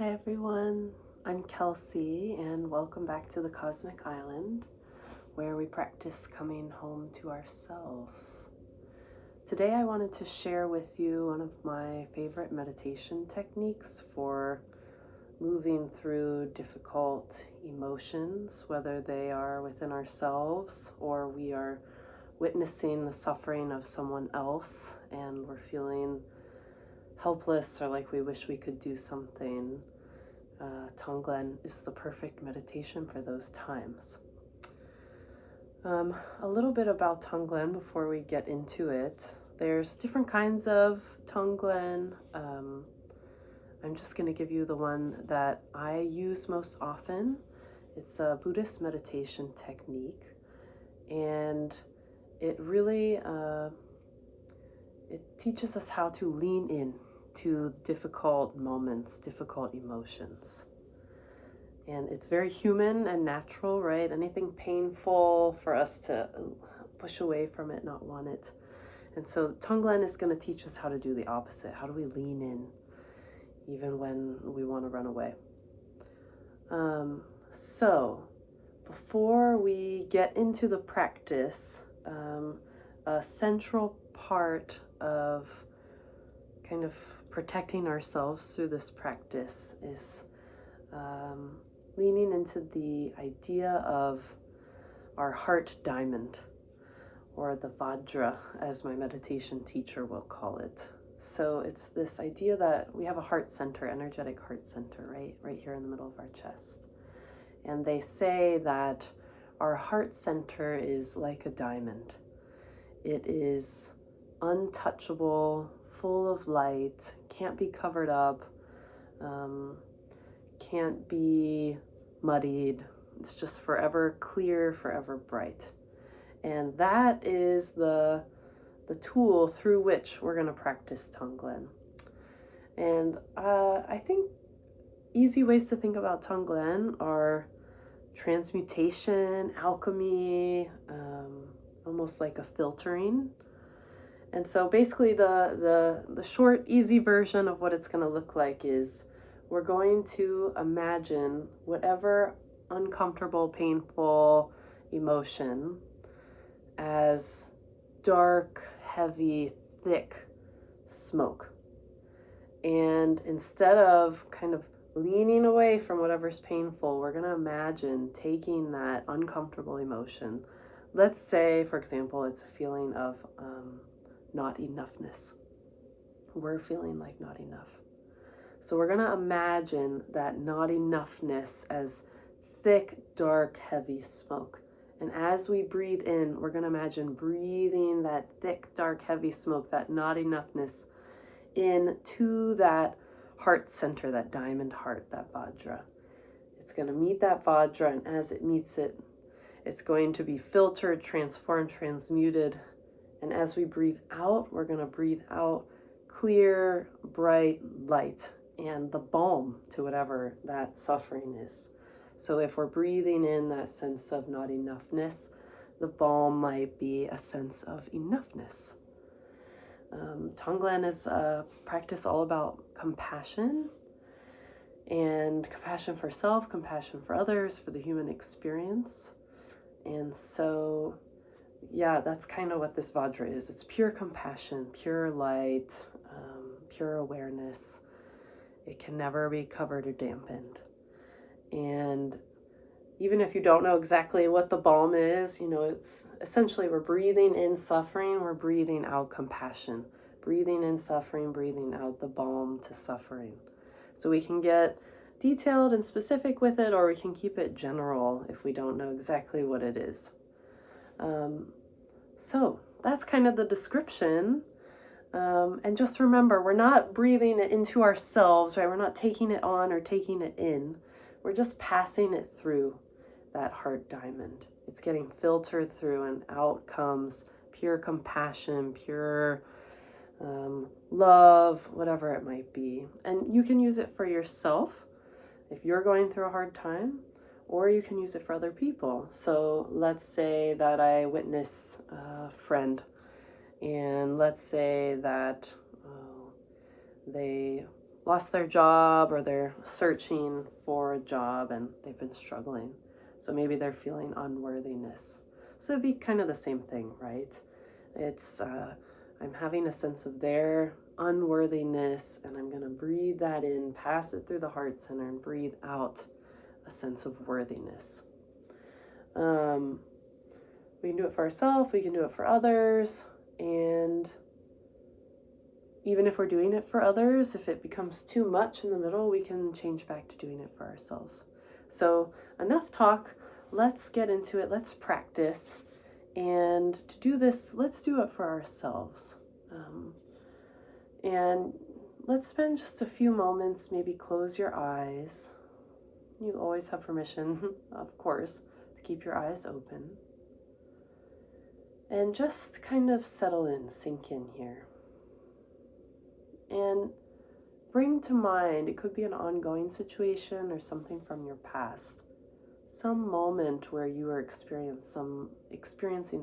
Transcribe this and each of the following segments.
Hi everyone, I'm Kelsey and welcome back to the Cosmic Island where we practice coming home to ourselves. Today I wanted to share with you one of my favorite meditation techniques for moving through difficult emotions, whether they are within ourselves or we are witnessing the suffering of someone else and we're feeling helpless or like we wish we could do something. Tonglen is the perfect meditation for those times. A little bit about Tonglen before we get into it. There's different kinds of Tonglen. I'm just going to give you the one that I use most often. It's a Buddhist meditation technique, and it really it teaches us how to lean in to difficult moments, difficult emotions. And it's very human and natural, right? Anything painful for us to push away from it, not want it. And so Tonglen is going to teach us how to do the opposite. How do we lean in even when we want to run away? So before we get into the practice, a central part of kind of protecting ourselves through this practice is leaning into the idea of our heart diamond, or the Vajra, as my meditation teacher will call it. So it's this idea that we have a heart center, energetic heart center, right here in the middle of our chest. And they say that our heart center is like a diamond. It is untouchable, full of light, can't be covered up, can't be muddied. It's just forever clear, forever bright. And that is the tool through which we're going to practice Tonglen. And I think easy ways to think about Tonglen are transmutation, alchemy, almost like a filtering. And so basically the short, easy version of what it's going to look like is we're going to imagine whatever uncomfortable, painful emotion as dark, heavy, thick smoke. And instead of kind of leaning away from whatever's painful, we're going to imagine taking that uncomfortable emotion. Let's say, for example, it's a feeling of not enoughness. We're feeling like not enough. So we're going to imagine that not enoughness as thick, dark, heavy smoke. And as we breathe in, we're going to imagine breathing that thick, dark, heavy smoke, that not enoughness, into that heart center, that diamond heart, that Vajra. It's going to meet that Vajra, and as it meets it, it's going to be filtered, transformed, transmuted. And as we breathe out, we're going to breathe out clear, bright light and the balm to whatever that suffering is. So if we're breathing in that sense of not enoughness, the balm might be a sense of enoughness. Tonglen is a practice all about compassion, and compassion for self, compassion for others, for the human experience. And so, yeah, that's kind of what this Vajra is. It's pure compassion, pure light, pure awareness. It can never be covered or dampened. And even if you don't know exactly what the balm is, it's essentially we're breathing in suffering, we're breathing out compassion. Breathing in suffering, breathing out the balm to suffering. So we can get detailed and specific with it, or we can keep it general if we don't know exactly what it is. So that's kind of the description. And just remember, we're not breathing it into ourselves, right? We're not taking it on or taking it in. We're just passing it through that heart diamond. It's getting filtered through, and out comes pure compassion, pure love, whatever it might be. And you can use it for yourself if you're going through a hard time, or you can use it for other people. So let's say that I witness a friend, and let's say that they lost their job or they're searching for a job and they've been struggling. So maybe they're feeling unworthiness. So it'd be kind of the same thing, right? It's, I'm having a sense of their unworthiness, and I'm going to breathe that in, pass it through the heart center, and breathe out a sense of worthiness. We can do it for ourselves, we can do it for others, and even if we're doing it for others, if it becomes too much in the middle, we can change back to doing it for ourselves. So enough talk, let's get into it, let's practice. And to do this, let's do it for ourselves. And let's spend just a few moments, maybe close your eyes. You always have permission, of course, to keep your eyes open. And just kind of settle in, sink in here. And bring to mind, it could be an ongoing situation or something from your past, some moment where you were experiencing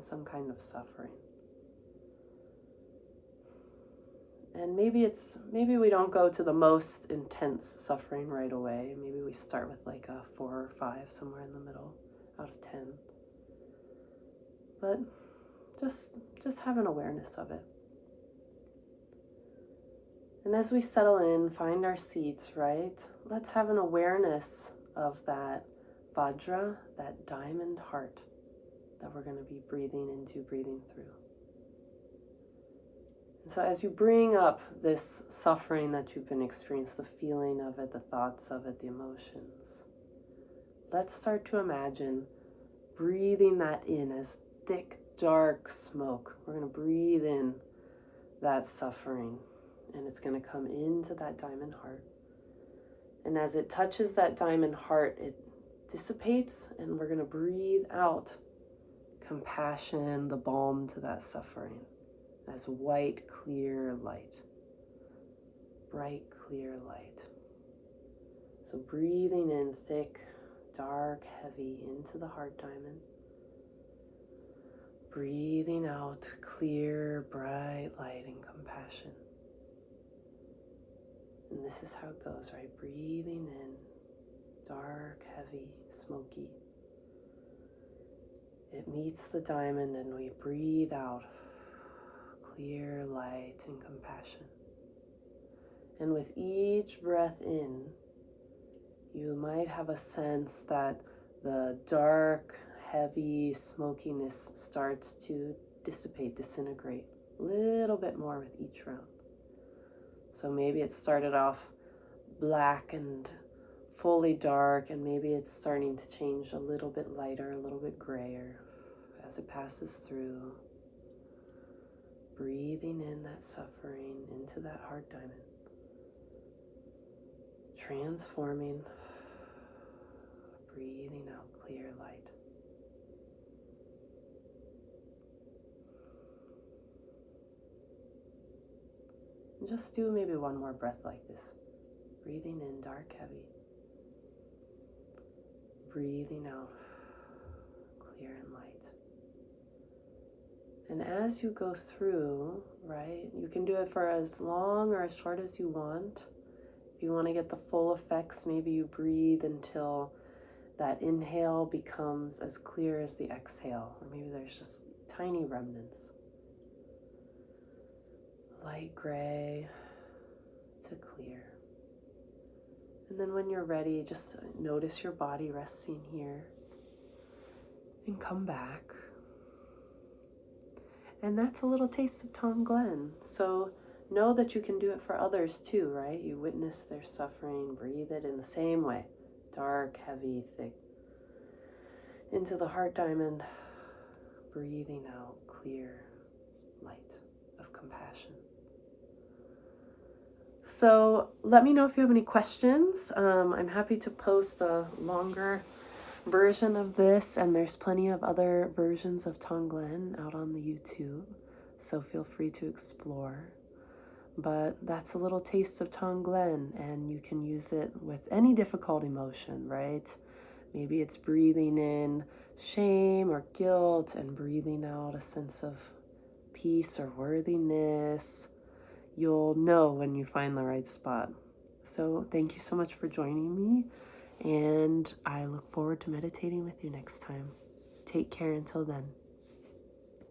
some kind of suffering. And maybe we don't go to the most intense suffering right away. Maybe we start with like a 4 or 5, somewhere in the middle, out of 10. But just have an awareness of it. And as we settle in, find our seats, right? Let's have an awareness of that Vajra, that diamond heart that we're going to be breathing into, breathing through. And so as you bring up this suffering that you've been experiencing, the feeling of it, the thoughts of it, the emotions, let's start to imagine breathing that in as thick, dark smoke. We're going to breathe in that suffering, and it's going to come into that diamond heart. And as it touches that diamond heart, it dissipates, and we're going to breathe out compassion, the balm to that suffering, as white, clear light. Bright, clear light. So breathing in thick, dark, heavy into the heart diamond. Breathing out clear, bright light and compassion. And this is how it goes, right? Breathing in, dark, heavy, smoky. It meets the diamond and we breathe out clear light and compassion. And with each breath in, you might have a sense that the dark, heavy smokiness starts to dissipate, disintegrate a little bit more with each round. So maybe it started off black and fully dark, and maybe it's starting to change a little bit lighter, a little bit grayer as it passes through. Breathing in that suffering into that heart diamond. Transforming. Breathing out clear light. And just do maybe one more breath like this. Breathing in dark, heavy. Breathing out clear and light. And as you go through, right, you can do it for as long or as short as you want. If you want to get the full effects, maybe you breathe until that inhale becomes as clear as the exhale, or maybe there's just tiny remnants. Light gray to clear. And then when you're ready, just notice your body resting here and come back. And that's a little taste of Tonglen. So know that you can do it for others too, right? You witness their suffering, breathe it in the same way. Dark, heavy, thick. Into the heart diamond, breathing out clear light of compassion. So let me know if you have any questions. I'm happy to post a longer version of this, and there's plenty of other versions of Tonglen out on the YouTube, so feel free to explore. But that's a little taste of Tonglen, and you can use it with any difficult emotion, right? Maybe it's breathing in shame or guilt and breathing out a sense of peace or worthiness. You'll know when you find the right spot. So thank you so much for joining me, and I look forward to meditating with you next time. Take care until then.